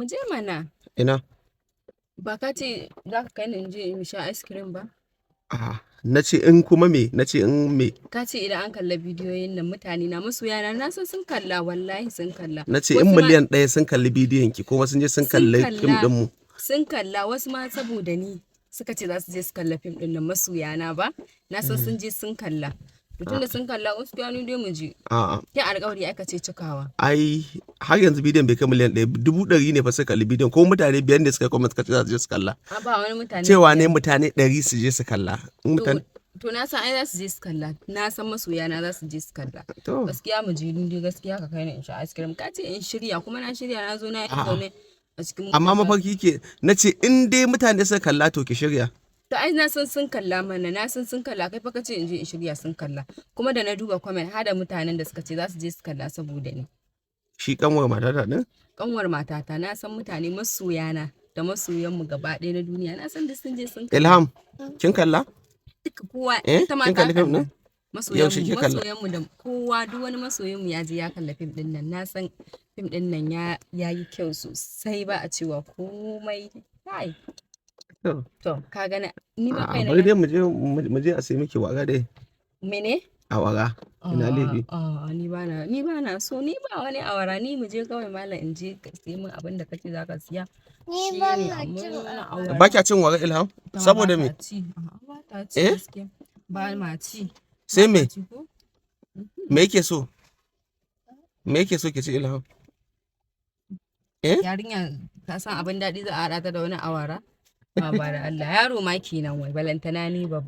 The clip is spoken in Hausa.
Mu je mana. Ina? Ba ka ce za ka kai ni in je in sha ice cream ba? Na ce in kuma me? Na ce in me? Ka ce idan an kalla bidiyoyin nan mutane na masoya na san sun kalla wallahi sun kalla. Na ce in miliyan 1 sun kalli bidiyon ki kuma sun je sun kalli fim din mu. Sun kalla wasu ma saboda ni suka ce za su je su kalla fim din nan masoya na ba. Na san sun je sun kalla. Mutum da sun kalla wasu gano dai mu je. Kin alƙawari aka ce cikawa. Ai har yanzu bidiyon bai kai miliyan 1, 100 ne fa suka kalli bidiyon ko mutane 5 ne suka comment suka ce za su je su kalla. Ba wani mutane. Cewa ne mutane 100 su je su kalla. To na san ai za su je su kalla. Na san masoya na za su je su kalla. Gaskiya mu je dai gaskiya ka kai ni in sha ice cream. Ka ce in shirya kuma na shirya na zo na yi zaune a cikin. Amma mafarki ke na ce in dai mutane suka kalla to ki shirya. To ai na san sun kalla mana, na san sun kalla, kai fa kace in je in shirya sun kalla. Kuma da na duba comment har da mutanen da suka ce za su je su kalla saboda ni. Shi kanwar matata din? Kanwar matata, na san mutane masoyana da masoyan mu gaba ɗaya na duniya, na san da sun je sun kalla. Ilham, kin kalla? Duka kowa ita ma ta kalla. Masoyan mu da kowa duk wani masoyin mu ya je ya kalla fim din nan. Na san fim din nan ya yi kyau sosai ba a cewa komai. Hai. To, ka gana ni ba kai na. Bari dai mu je a sai miki waga dai. Mene? Awara. Ina laifi. Ni ba na so, ni ba wani awara, ni mu je kawai malam in je ka sai min abin da kace zaka siya. Ni ba na cin awara. Ba kya cin waga Ilham? Saboda me? Ba ta ci gaskiya. Ba ma ci. Sai me? Me yake so? Me yake so ki ci Ilham? Yarinya ka san abin daɗi za a haɗa ta da wani awara? Ba da Allah, yaro ma kenan wai balantana ni babba.